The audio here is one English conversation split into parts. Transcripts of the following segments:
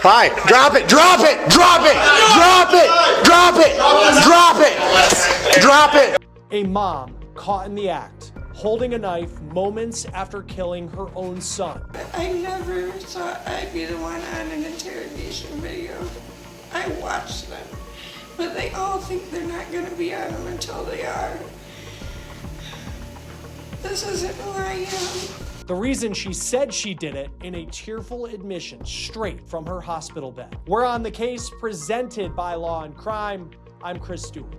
Fine. Drop it. Drop it. Drop it. Drop it. Drop it. Drop it. Drop it. A mom caught in the act, holding a knife moments after killing her own son. I never thought I'd be the one on an interrogation video. I watched them, but they all think they're not going to be on them until they are. This isn't who I am. The reason she said she did it in a tearful admission straight from her hospital bed. We're on the case presented by Law&Crime. I'm Chris Stewart.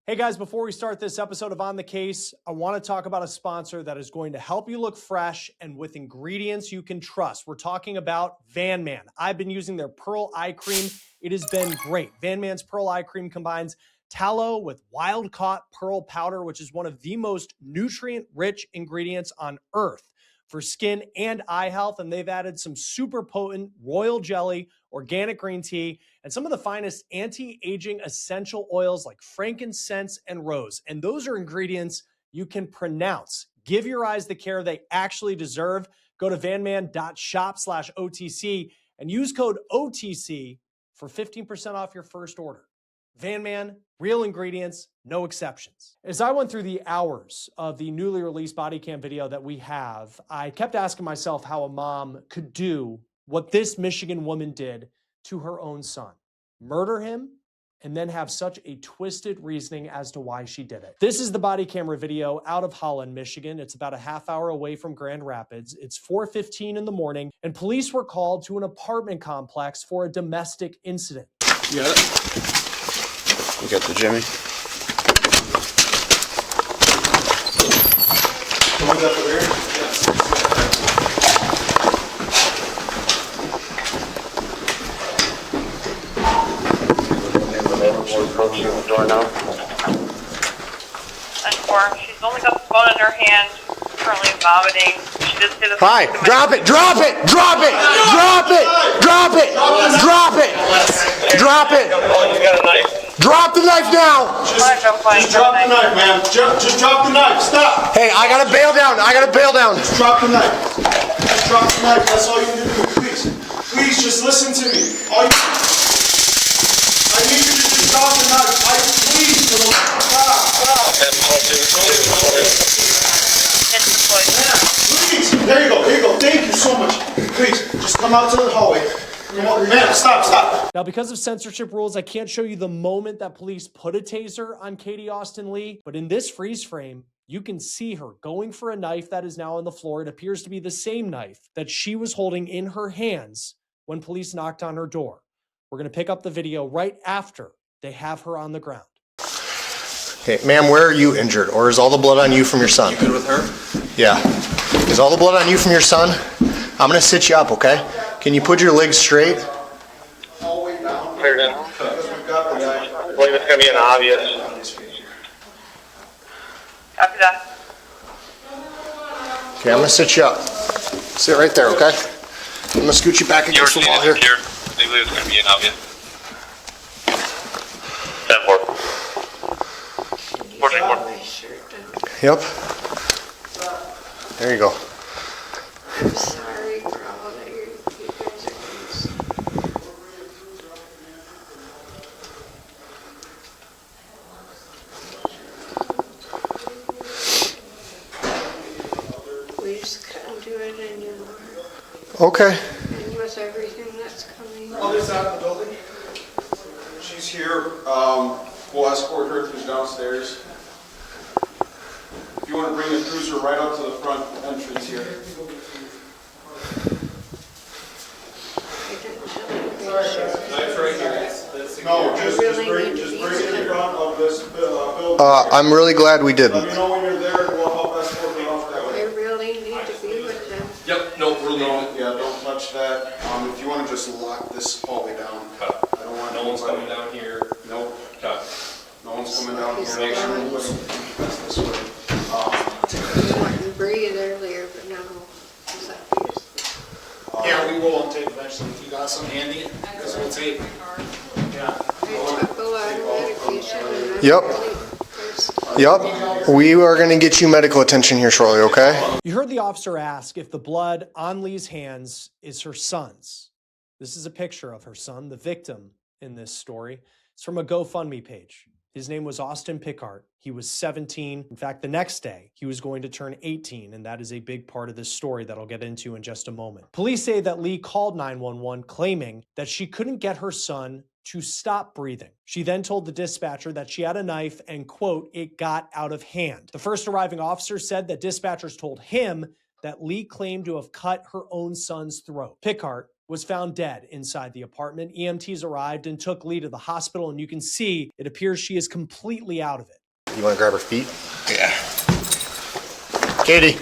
Hey guys, before we start this episode of On the Case, I want to talk about a sponsor that is going to help you look fresh and with ingredients you can trust. We're talking about Van Man. I've been using their Pearl Eye Cream. It has been great. Van Man's Pearl Eye Cream combines tallow with wild-caught pearl powder, which is one of the most nutrient-rich ingredients on earth for skin and eye health, and they've added some super potent royal jelly, organic green tea, and some of the finest anti-aging essential oils like frankincense and rose. And those are ingredients you can pronounce. Give your eyes the care they actually deserve. Go to vanman.shop/OTC and use code OTC for 15% off your first order. Van Man, real ingredients, no exceptions. As I went through the hours of the newly released Bodycam video that we have, I kept asking myself how a mom could do what this Michigan woman did to her own son. Murder him and then have such a twisted reasoning as to why she did it. This is the body camera video out of Holland, Michigan. It's about a half hour away from Grand Rapids. It's 4:15 in the morning, and police were called to an apartment complex for a domestic incident. You got it? You got the Jimmy? Someone's up over here? Yes. Door now. 10-4. She's only got the phone in her hand, currently vomiting. She just did a Fine. Drop it. Drop it. Drop it. Drop it. Drop it. Drop it. Drop it. You got a knife. Drop the knife now. Just drop the knife, man. Just drop the knife. Stop. Hey, I gotta bail down. I gotta bail down. Just drop the knife. Just drop the knife. That's all you need to do. Please. Please, just listen to me. I need you to just drop the knife. Please, for the love of God. Please. There you go. There you go. Thank you so much. Please, just come out to the hallway. Man, stop. Now, because of censorship rules, I can't show you the moment that police put a taser on Katie Austin Lee, but in this freeze frame, you can see her going for a knife that is now on the floor. It appears to be the same knife that she was holding in her hands when police knocked on her door. We're going to pick up the video right after they have her on the ground. Hey, ma'am, where are you injured? Or is all the blood on you from your son? You good with her? Yeah. Is all the blood on you from your son? I'm gonna sit you up, okay? Can you put your legs straight? All the way down. Cleared in. Because we've got the knife. I believe it's going to be an obvious. Copy that. Okay, I'm gonna sit you up. Sit right there, okay? I'm gonna scoot you back against the wall here. I believe it's going to be an obvious. 10-4. 44. Yep. There you go. I'm sorry for all that you guys are doing. We just couldn't do it anymore. Okay. And with everything that's coming. Mother's out of the building. She's here. We'll escort her through downstairs. If you want to bring the cruiser right up to the front entrance here. Knife right here. No, just bring it in front of this building. I'm really glad we Let didn't. me know when you're there and we'll help escort her off that way. I really need to be with them. Yep, no, we're leaving. Yeah, don't touch that. If you want to just lock this hallway down. I don't want No one's coming down here. Nope. Cut. No one's coming down here. Make sure That's this way. I couldn't breathe earlier, but now it's like this. Yeah, we will on tape eventually. If you got some handy, because we'll tape. Yeah. I took a lot of medication and I'm Yep. really pissed. Yep. We are going to get you medical attention here shortly, okay? You heard the officer ask if the blood on Lee's hands is her son's. This is a picture of her son, the victim in this story. It's from a GoFundMe page. His name was Austin Pickart. He was 17. In fact, the next day, he was going to turn 18, and that is a big part of this story that I'll get into in just a moment. Police say that Lee called 911 claiming that she couldn't get her son to stop breathing. She then told the dispatcher that she had a knife and, quote, it got out of hand. The first arriving officer said that dispatchers told him that Lee claimed to have cut her own son's throat. Pickart was found dead inside the apartment. EMTs arrived and took Lee to the hospital, and you can see it appears she is completely out of it. You want to grab her feet? Yeah. Katie.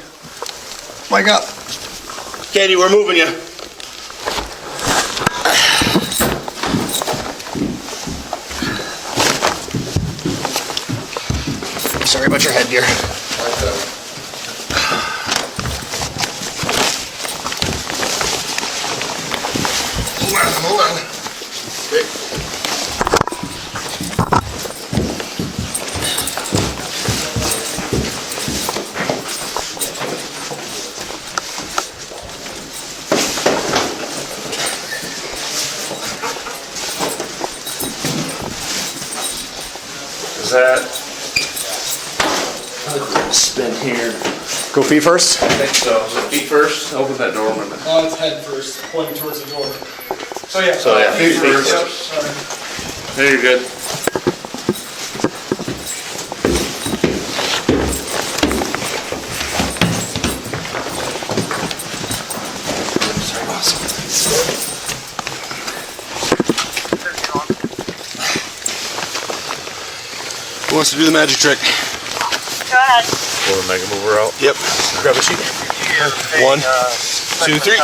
Wake up. Katie, we're moving you. Sorry about your head, dear. Hold on. Okay. Is that? Spin here. Go feet first. I think so. So feet first. Open that door a minute. Oh, it's head first, pointing towards the door. So yeah. Feet Yep, first. sorry. There, you're good. Who wants to do the magic trick? Go ahead. We'll make a move her out. Yep. Grab a sheet. 1, 2, 3.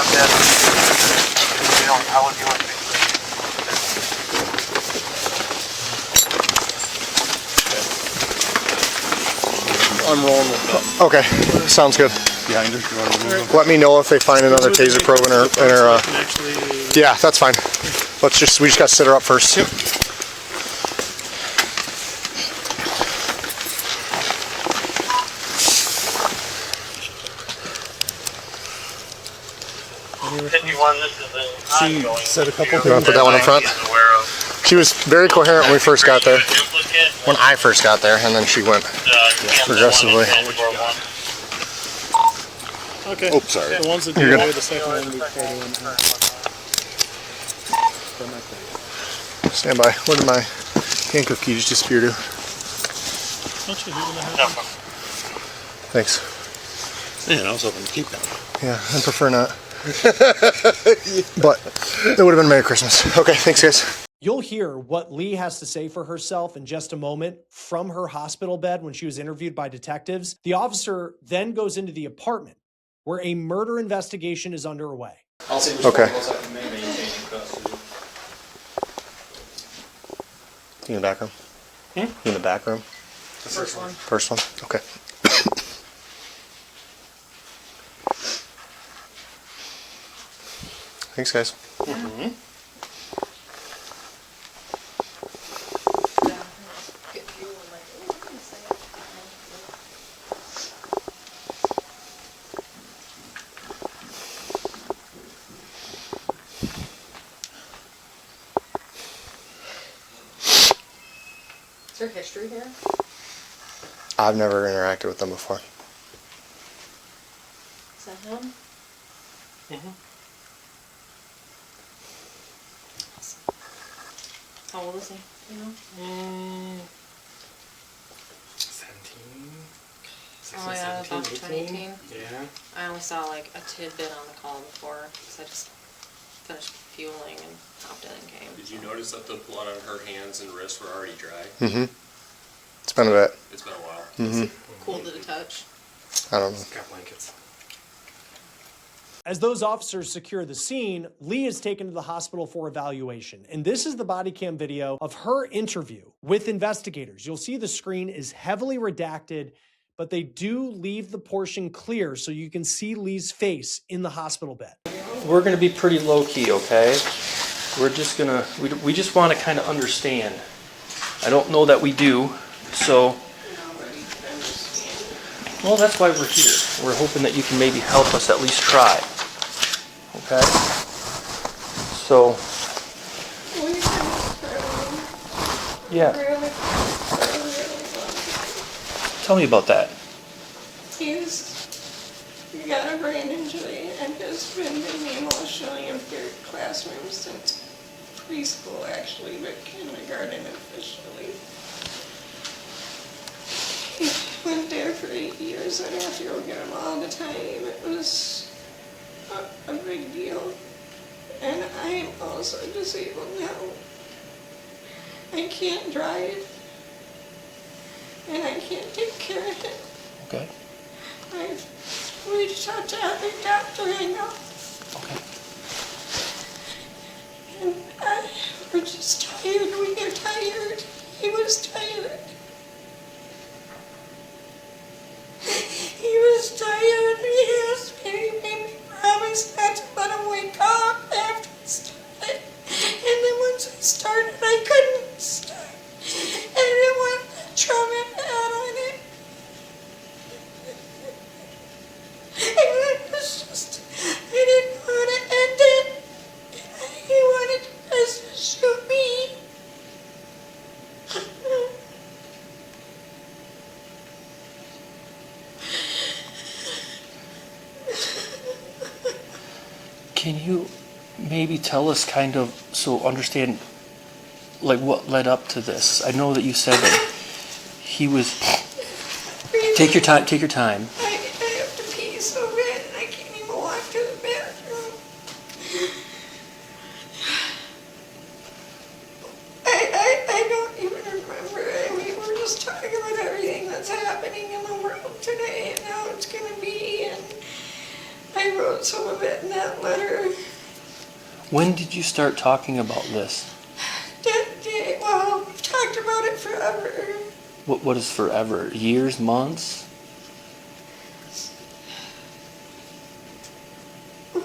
Unrolling the belt. Okay, sounds good. Behind her. You want to remove Let me know if they find another taser probe in her, yeah, that's fine. We just got to sit her up first. Yep. She said a couple You want to put that one in front? She was very coherent when we first got there. When I first got there, and then she went progressively. Okay. Oh, sorry. The ones that You're do good. away, the second one we put in. Stand by. Where did my handcuff key just disappear to? Don't you leave in the house? Thanks. Man, I was hoping to keep that. Yeah, I prefer not. But it would have been Merry Christmas. Okay, thanks guys. You'll hear what Lee has to say for herself in just a moment from her hospital bed when she was interviewed by detectives. The officer then goes into the apartment where a murder investigation is underway. I'll see which Okay. one looks like it may maintain custody. You in the back room? You in the back room? The first one. First one? Okay. Thanks guys. Is there history here? I've never interacted with them before. Is that him? How old is he? You know? 17? Oh yeah, about to turn 18. Yeah. I only saw like a tidbit on the call before because I just finished fueling and hopped in and came. Did you notice that the blood on her hands and wrists were already dry? Mm-hmm. It's been a bit. It's been a while. Mm-hmm. Cool to the touch. I don't know. Got blankets. As those officers secure the scene, Lee is taken to the hospital for evaluation. And this is the body cam video of her interview with investigators. You'll see the screen is heavily redacted, but they do leave the portion clear so you can see Lee's face in the hospital bed. We're going to be pretty low key, okay? We're just going to, we just want to kind of understand. I don't know that we do, so Well, that's why we're here. We're hoping that you can maybe help us at least try. Okay? So, We had yeah. really long. Tell me about that. He got a brain injury and has been in the emotionally impaired classroom since preschool, actually, but kindergarten officially. He went there for 8 years. I'd have to go get him all the time. It was a big deal. And I'm also disabled now. I can't drive. And I can't take care of it. Okay. I've reached out to every doctor I know. Okay. And we're just tired. We get tired. He was tired. He was tired. He asked me, he made me promise not to let him wake up after I started. And then once I started, I couldn't stop. And it went trauma bad on it. And it was just, I didn't want to end it. He wanted us to shoot me. Can you maybe tell us kind of, so understand, like what led up to this? I know that you said that he was, take your time. I have to pee so bad and I can't even walk to the bathroom. I don't even remember. We were just talking about everything that's happening in the world today and how it's going to be, and I wrote some of it in that letter. When did you start talking about this? Well, we've talked about it forever. What is forever? Years, months?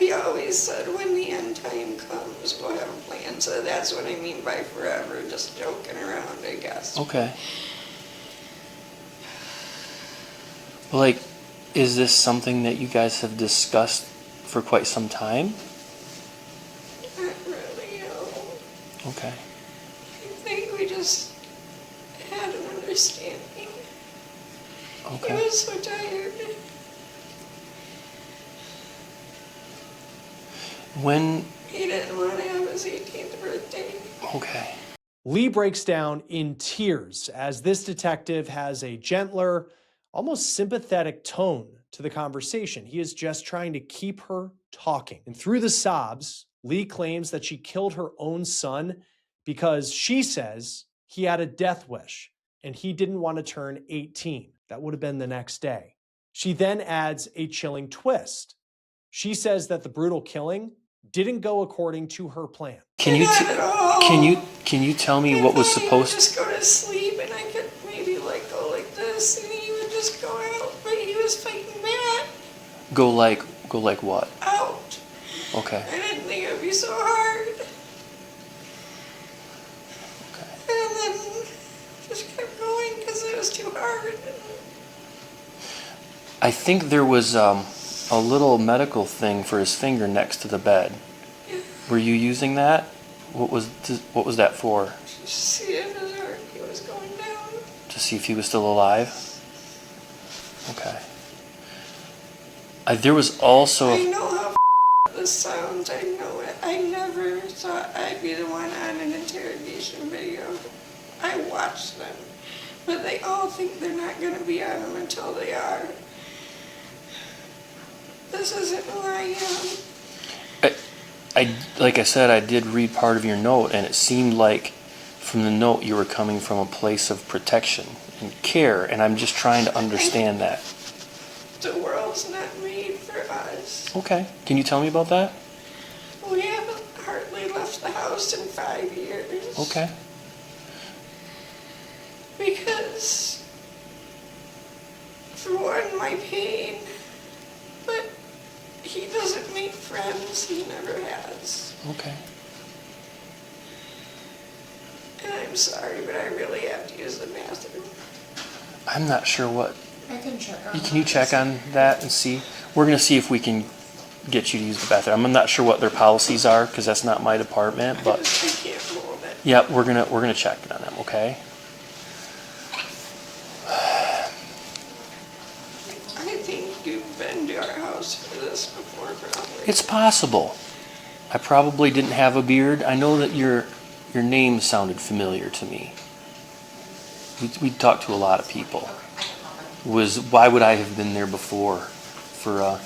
We always said when the end time comes, we'll have a plan. So that's what I mean by forever, just joking around, I guess. Okay. Like, is this something that you guys have discussed for quite some time? Not really, no. Okay. I think we just had an understanding. Okay. He was so tired. When? He didn't want to have his 18th birthday. Okay. Lee breaks down in tears as this detective has a gentler, almost sympathetic tone to the conversation. He is just trying to keep her talking. And through the sobs, Lee claims that she killed her own son because she says he had a death wish and he didn't want to turn 18. That would have been the next day. She then adds a chilling twist. She says that the brutal killing didn't go according to her plan. Can you tell me what was supposed to? Just go to sleep and I could maybe like go like this and he would just go out, but he was fighting back. Go like what? Out. Okay. I didn't think it would be so hard. Okay. And then just kept going because it was too hard. I think there was a little medical thing for his finger next to the bed. Yeah. Were you using that? What was that for? Just see if his heartbeat was going down. To see if he was still alive? Okay. There was also... I know how this sounds. I know it. I never thought I'd be the one on an interrogation video. I watch them. But they all think they're not going to be on them until they are. This isn't who I am. Like I said, I did read part of your note, and it seemed like from the note you were coming from a place of protection and care, and I'm just trying to understand that. The world's not made for us. Okay. Can you tell me about that? We haven't hardly left the house in 5 years. Okay. Because, for one, my pain, but he doesn't make friends. He never has. Okay. And I'm sorry, but I really have to use the bathroom. I'm not sure what I can check on Can you check on that and see? We're gonna see if we can get you to use the bathroom. I'm not sure what their policies are, because that's not my department, but I can't move it. yeah, we're gonna check on them, okay? I think you've been to our house for this before, probably. It's possible. I probably didn't have a beard. I know that your name sounded familiar to me. We talked to a lot of people. Why would I have been there before? For I've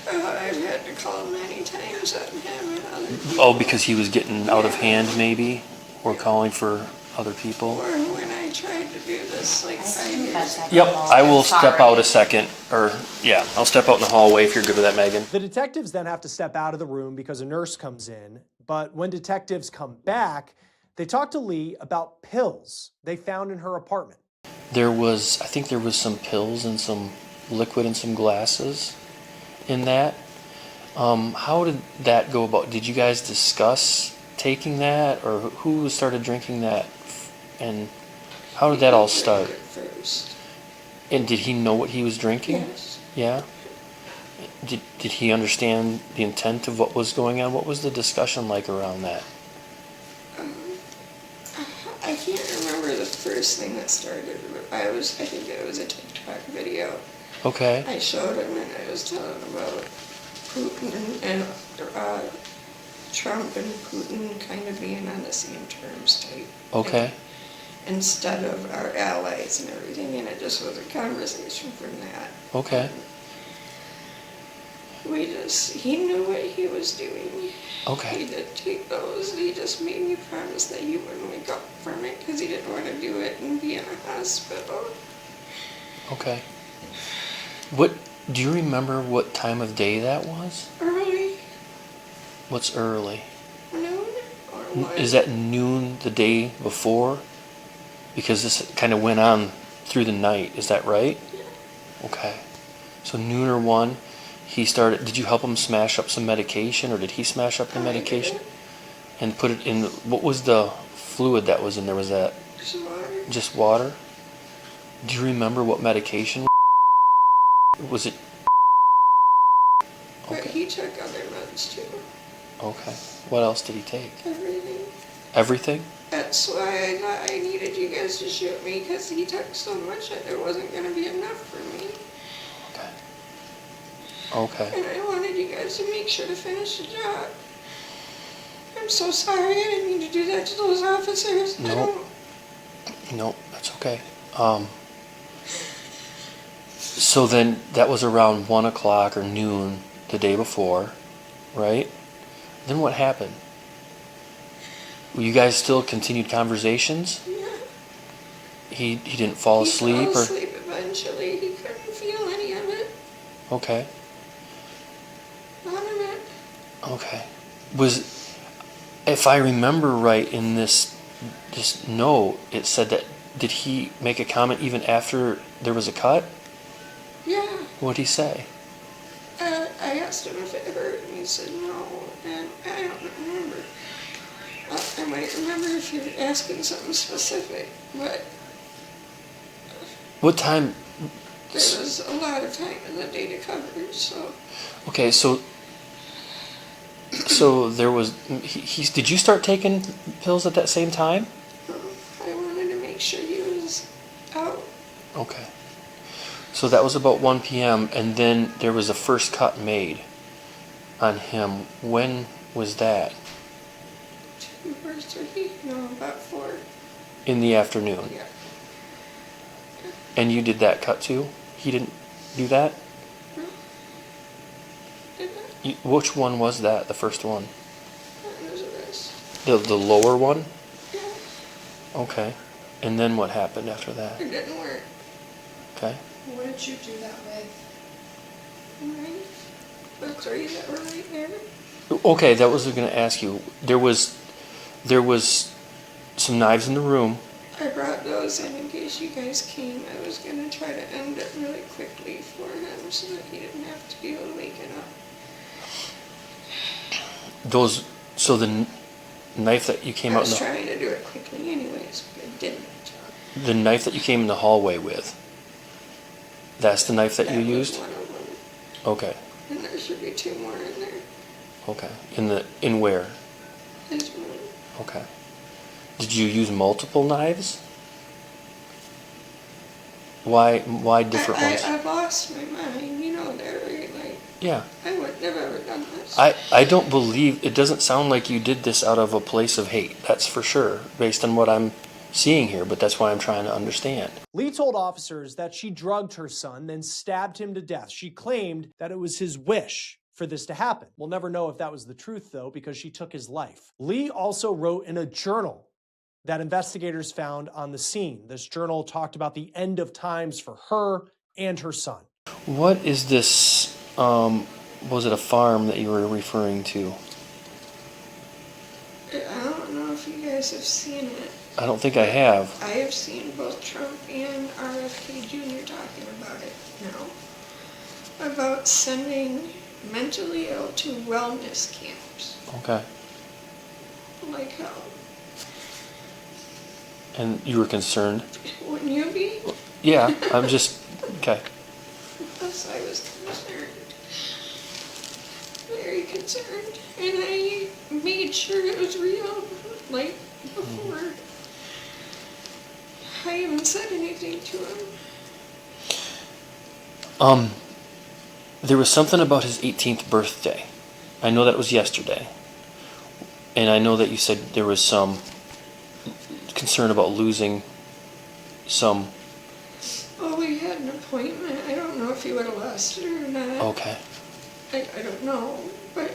had to call many times on him and other people. oh, because he was getting out of hand, maybe, or calling for other people. Or when I tried to do this like 5 years ago. Yep, I will step out a second, or yeah, I'll step out in the hallway if you're good with that, Megan. The detectives then have to step out of the room because a nurse comes in. But when detectives come back, they talk to Lee about pills they found in her apartment. I think there was some pills and some liquid and some glasses in that. How did that go about? Did you guys discuss taking that, or who started drinking that, and how did that all start? First. And did he know what he was drinking? Yes. Yeah. Did he understand the intent of what was going on? What was the discussion like around that? I can't remember the first thing that started. I think it was a TikTok video. Okay. I showed him and I was telling him about Putin and Trump and Putin kind of being on the same terms type. Okay. Instead of our allies and everything, and it just was a conversation from that. Okay. He knew what he was doing. Okay. He did take those. He just made me promise that he wouldn't wake up from it because he didn't want to do it and be in a hospital. Okay. Do you remember what time of day that was? Early. What's early? Noon or what? Is that noon the day before? Because this kind of went on through the night. Is that right? Yeah. Okay. So noon or 1, he started. Did you help him smash up some medication, or did he smash up the medication and put it in? What was the fluid that was in there? Was that Just water. just water? Do you remember what medication? Was it? But Okay. he took other meds too. Okay. What else did he take? Everything. Everything? That's why I thought I needed you guys to shoot me because he took so much that there wasn't going to be enough for me. Okay. And I wanted you guys to make sure to finish the job. I'm so sorry. I didn't mean to do that to those officers. Nope, that's okay. So then that was around 1 o'clock or noon the day before, right? Then what happened? You guys still continued conversations? Yeah. He didn't fall asleep, He fell or asleep eventually. He couldn't feel any of it. okay, None of it. okay. If I remember right in this note, it said that, did he make a comment even after there was a cut? Yeah. What'd he say? I asked him if it hurt, and he said no. And I don't remember. I might remember if you're asking something specific, but What time? there was a lot of time in the day to cover, so. Okay, so there was. Did you start taking pills at that same time? I wanted to make sure he was out. Okay. So that was about 1 p.m. and then there was a first cut made on him. When was that? 2 or 3? No, about 4. In the afternoon. Yeah. And you did that cut too? He didn't do that? No. Did I? Which one was that? The first one? That was this. The lower one? Yeah. Okay. And then what happened after that? It didn't work. Okay. What did you do that with? Right? The 3 that were right there. Okay, that was what I was going to ask you. There was some knives in the room. I brought those in case you guys came. I was going to try to end it really quickly for him so that he didn't have to be waking up. So the knife that you came I out was in trying to do it quickly anyways, but I didn't. the knife that you came in the hallway with, That's the knife that you That was used? one of them. Okay, And there should be 2 more in there. okay. In where? This one. Okay. Did you use multiple knives? Why different ones? I've lost my mind, you know that, right? Like, Yeah. I wouldn't have ever done this. I don't believe, it doesn't sound like you did this out of a place of hate. That's for sure, based on what I'm seeing here, but that's why I'm trying to understand. Lee told officers that she drugged her son, then stabbed him to death. She claimed that it was his wish for this to happen. We'll never know if that was the truth, though, because she took his life. Lee also wrote in a journal that investigators found on the scene. This journal talked about the end of times for her and her son. What is this, was it a farm that you were referring to? I don't know if you guys have seen it. I don't think I have. I have seen both Trump and RFK Jr. talking about it now. About sending mentally ill to wellness camps. Okay. Like how? And you were concerned? Wouldn't you be? Yeah, I'm just, okay. Yes, I was concerned. Very concerned. And I made sure it was real, like, before. I haven't said anything to him. There was something about his 18th birthday. I know that was yesterday. And I know that you said there was some concern about losing some. Oh, we had an appointment. I don't know if he would have lost it or not. Okay. I don't know, but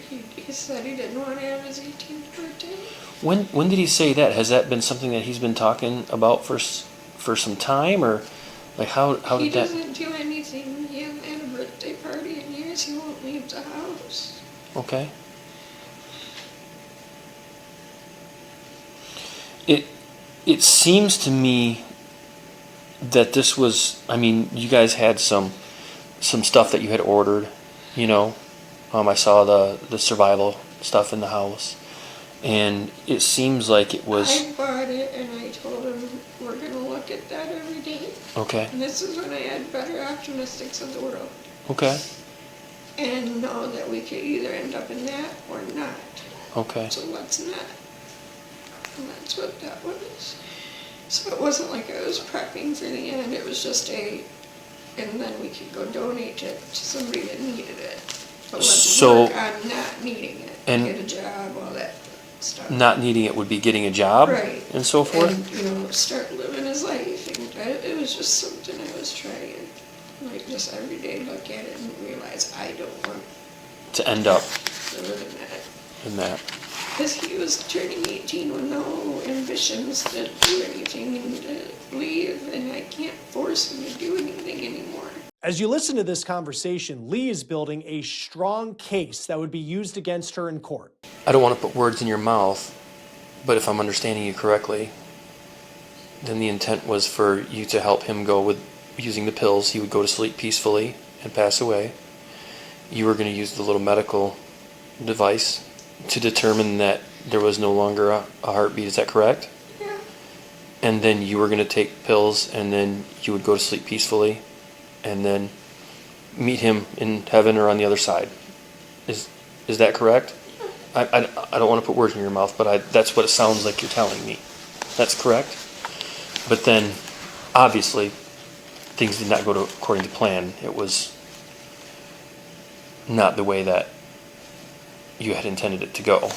he said he didn't want to have his 18th birthday. When did he say that? Has that been something that he's been talking about for some time, or like how did that? He doesn't do anything. He hasn't had a birthday party in years. He won't leave the house. Okay. It seems to me that this was, I mean, you guys had some stuff that you had ordered, you know. I saw the survival stuff in the house, and it seems like it was. I bought it and I told him we're going to look at that every day. Okay. And this is when I had better optimistics of the world. Okay. And know that we could either end up in that or not. Okay. So let's not. And that's what that was. So it wasn't like I was prepping for the end. It was just and then we could go donate it to somebody that needed it. But let's work on not needing it. And get a job, all that stuff. Not needing it would be getting a job, right, and so forth. And start living his life. And it was just something I was trying, like, just every day look at it and realize I don't want to end up to live in that. Because he was turning 18 with no ambitions to do anything and to leave, and I can't force him to do anything anymore. As you listen to this conversation, Lee is building a strong case that would be used against her in court. I don't want to put words in your mouth, but if I'm understanding you correctly, then the intent was for you to help him go with using the pills. He would go to sleep peacefully and pass away. You were going to use the little medical device to determine that there was no longer a heartbeat. Is that correct? Yeah. And then you were going to take pills, and then you would go to sleep peacefully, and then meet him in heaven or on the other side. Is that correct? I don't want to put words in your mouth, but that's what it sounds like you're telling me. That's correct? But then, obviously, things did not go according to plan. It was not the way that you had intended it to go.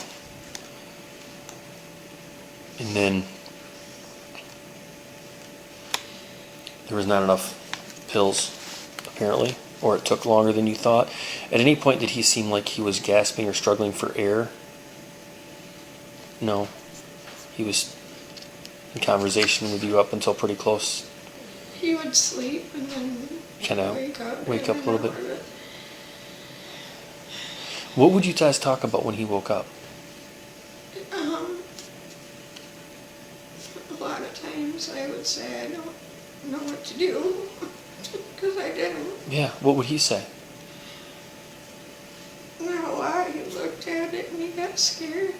And then there was not enough pills, apparently, or it took longer than you thought. At any point did he seem like he was gasping or struggling for air? No. He was in conversation with you up until pretty close. He would sleep and then Kind of wake up a little bit. bit. What would you guys talk about when he woke up? A lot of times I would say I don't know what to do because I didn't. Yeah, what would he say? Not a lot. He looked at it and he got scared.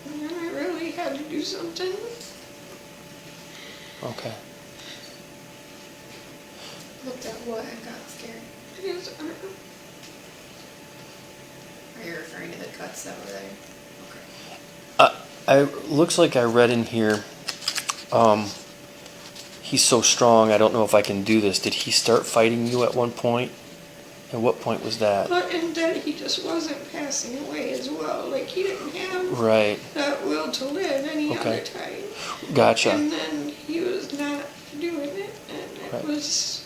And then I really had to do something. Okay. Looked at what and got scared? His arm. Are you referring to the cuts that were there? Looks like I read in here, he's so strong, I don't know if I can do this. Did he start fighting you at one point? At what point was that? But and then he just wasn't passing away as well. Like he didn't have Right. that will to live any Okay. other time. Gotcha. And then he was not doing it, and it Right. was.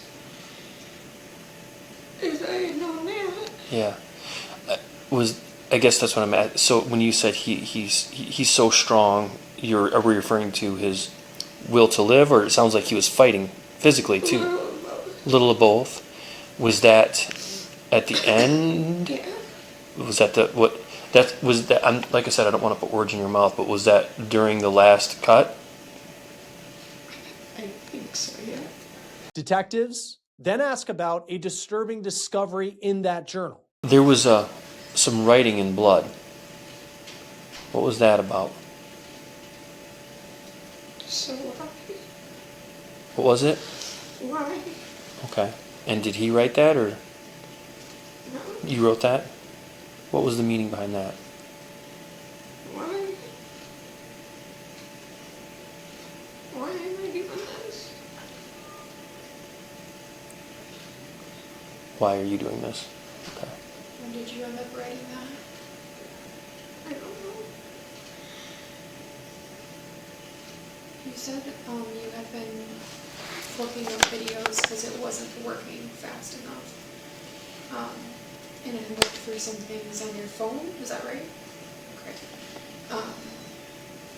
If I had known that. Yeah. I guess that's what I'm at. So when you said he's so strong, are we referring to his will to live, or it sounds like he was fighting physically too? Little of both. Was that at the end? Yeah. Was that like I said, I don't want to put words in your mouth, but was that during the last cut? I think so, yeah. Detectives then ask about a disturbing discovery in that journal. There was some writing in blood. What was that about? So why? What was it? Why? Okay. And did he write that, or No. you wrote that? What was the meaning behind that? Why? Why am I doing this? Why are you doing this? Okay. When did you end up writing that? I don't know. You said you had been looking up videos because it wasn't working fast enough. And it looked for some things on your phone, is that right? Okay.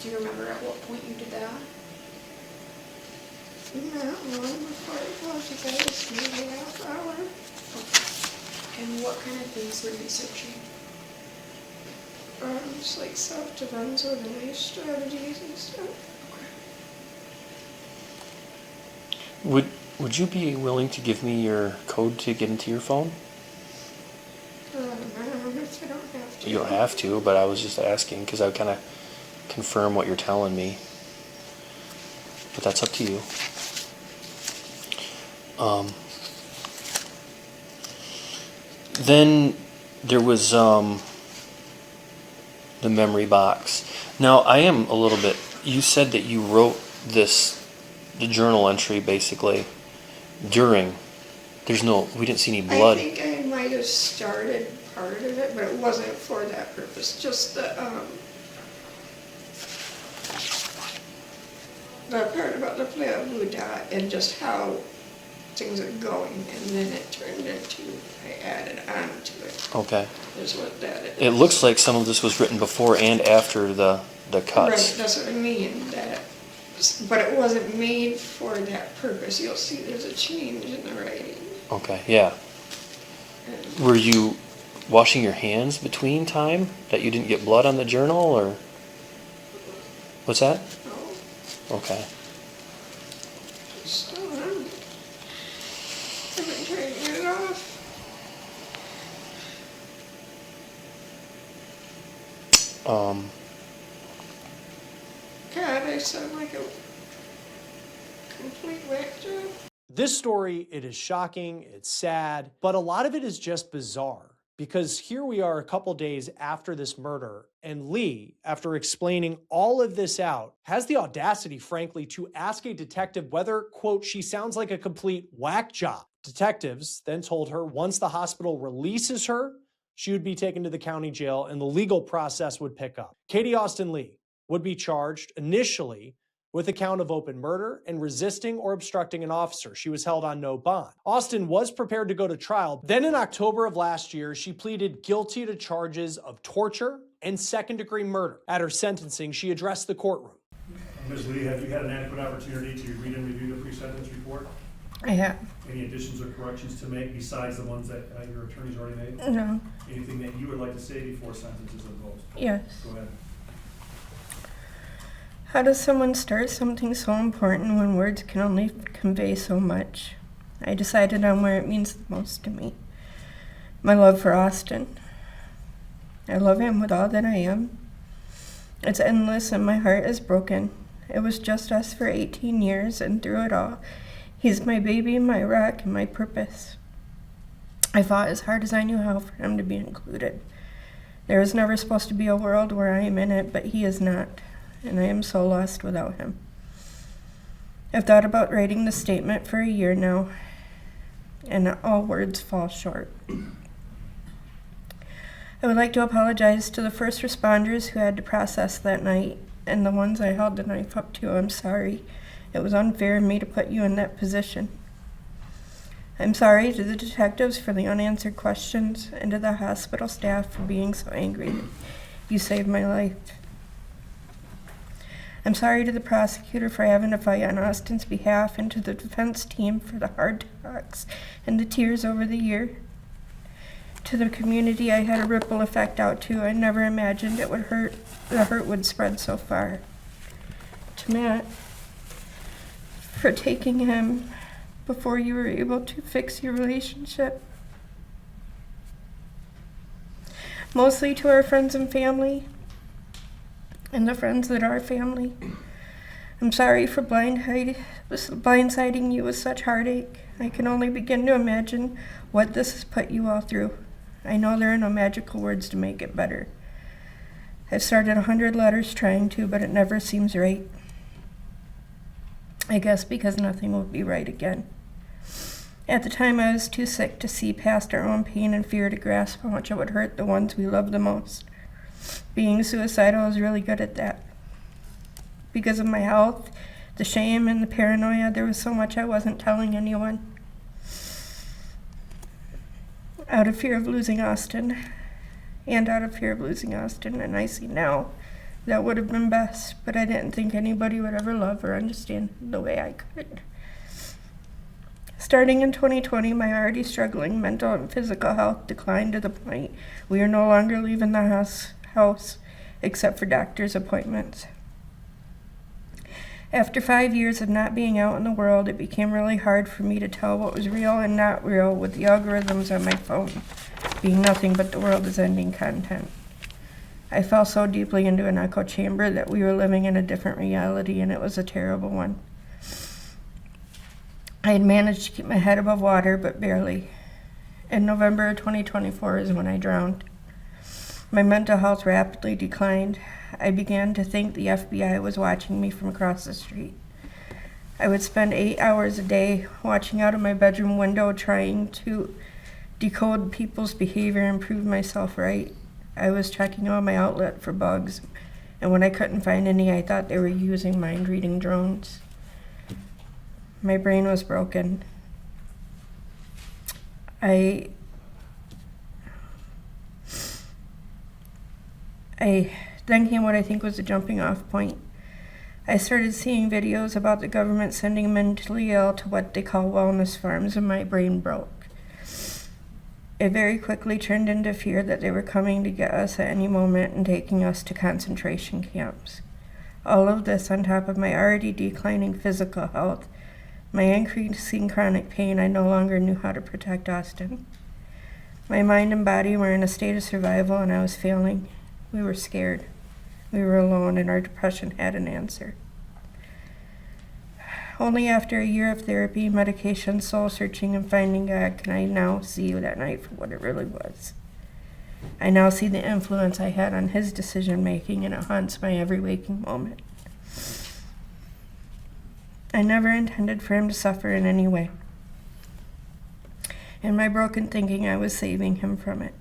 Do you remember at what point you did that? Not long before I called you guys, maybe a half hour. And what kind of things were you searching? Just like self-defense, organized strategies and stuff. Would you be willing to give me your code to get into your phone? If I don't have to. You don't have to, but I was just asking because I would kind of confirm what you're telling me. But that's up to you. Then there was the memory box. Now I am a little bit. You said that you wrote the journal entry basically during. We didn't see any blood. I think I might have started part of it, but it wasn't for that purpose. Just the part about the play of Buddha and just how things are going, and then it turned into, I added on to it. Okay. Is what that is. It looks like some of this was written before and after the cuts. Right, that's what I mean. But it wasn't made for that purpose. You'll see there's a change in the writing. Okay, yeah. Were you washing your hands between time that you didn't get blood on the journal, or what's that? No. Okay. Still on. I've been trying to get it off. God, I sound like a complete whack job. This story, it is shocking, it's sad, but a lot of it is just bizarre. Because here we are a couple days after this murder, and Lee, after explaining all of this out, has the audacity, frankly, to ask a detective whether, quote, she sounds like a complete whack job. Detectives then told her once the hospital releases her, she would be taken to the county jail and the legal process would pick up. Katie Austin Lee would be charged initially with a count of open murder and resisting or obstructing an officer. She was held on no bond. Austin was prepared to go to trial. Then in October of last year, she pleaded guilty to charges of torture and second-degree murder. At her sentencing, she addressed the courtroom. Ms. Lee, have you had an adequate opportunity to read and review the pre-sentence report? I have. Any additions or corrections to make besides the ones that your attorney's already made? No. Anything that you would like to say before sentence is imposed? Yes. Go ahead. How does someone start something so important when words can only convey so much? I decided on where it means the most to me. My love for Austin. I love him with all that I am. It's endless and my heart is broken. It was just us for 18 years, and through it all, He's my baby, my rock, and my purpose. I fought as hard as I knew how for him to be included. There was never supposed to be a world where I am in it, but he is not, and I am so lost without him. I've thought about writing the statement for a year now, and all words fall short. I would like to apologize to the first responders who had to process that night, and the ones I held the knife up to. I'm sorry. It was unfair of me to put you in that position. I'm sorry to the detectives for the unanswered questions, and to the hospital staff for being so angry. You saved my life. I'm sorry to the prosecutor for having to fight on Austin's behalf, and to the defense team for the hard talks and the tears over the year. To the community I had a ripple effect out to. I never imagined it would hurt. The hurt would spread so far. To Matt, for taking him before you were able to fix your relationship. Mostly to our friends and family, and the friends that are family. I'm sorry for blindsiding you with such heartache. I can only begin to imagine what this has put you all through. I know there are no magical words to make it better. I've started 100 letters trying to, but it never seems right. I guess because nothing will be right again. At the time, I was too sick to see past our own pain and fear to grasp how much it would hurt the ones we love the most. Being suicidal is really good at that. Because of my health, the shame, and the paranoia, there was so much I wasn't telling anyone. Out of fear of losing Austin, and I see now that would have been best, but I didn't think anybody would ever love or understand the way I could. Starting in 2020, my already struggling mental and physical health declined to the point we are no longer leaving the house except for doctor's appointments. After 5 years of not being out in the world, it became really hard for me to tell what was real and not real, with the algorithms on my phone being nothing but the world is ending content. I fell so deeply into an echo chamber that we were living in a different reality, and it was a terrible one. I had managed to keep my head above water, but barely. In November of 2024 is when I drowned. My mental health rapidly declined. I began to think the FBI was watching me from across the street. I would spend 8 hours a day watching out of my bedroom window, trying to decode people's behavior and prove myself right. I was checking all my outlet for bugs, and when I couldn't find any, I thought they were using mind-reading drones. My brain was broken. I then came what I think was a jumping off point. I started seeing videos about the government sending mentally ill to what they call wellness farms, and my brain broke. It very quickly turned into fear that they were coming to get us at any moment and taking us to concentration camps. All of this on top of my already declining physical health, my increasing chronic pain. I no longer knew how to protect Austin. My mind and body were in a state of survival, and I was failing. We were scared. We were alone, and our depression had an answer. Only after a year of therapy, medication, soul searching, and finding God can I now see that night for what it really was. I now see the influence I had on his decision making, and it haunts my every waking moment. I never intended for him to suffer in any way. In my broken thinking, I was saving him from it.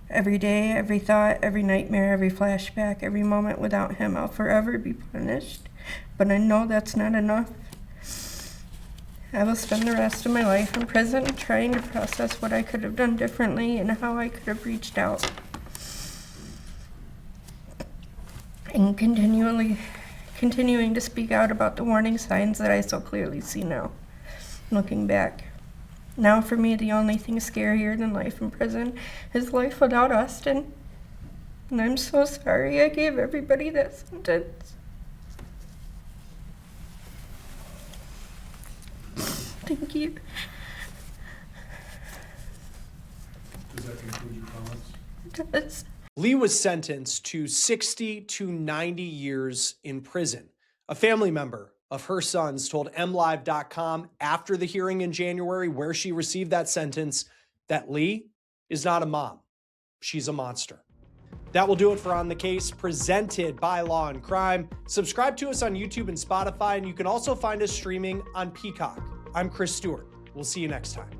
Every day, every thought, every nightmare, every flashback, every moment without him, I'll forever be punished. But I know that's not enough. I will spend the rest of my life in prison trying to process what I could have done differently and how I could have reached out. And continuing to speak out about the warning signs that I so clearly see now, looking back. Now for me, the only thing scarier than life in prison is life without Austin. And I'm so sorry I gave everybody that sentence. Thank you. Does that conclude your comments? It does. Lee was sentenced to 60 to 90 years in prison. A family member of her sons told MLive.com after the hearing in January where she received that sentence that Lee is not a mom. She's a monster. That will do it for On the Case, presented by Law and Crime. Subscribe to us on YouTube and Spotify, and you can also find us streaming on Peacock. I'm Chris Stewart. We'll see you next time.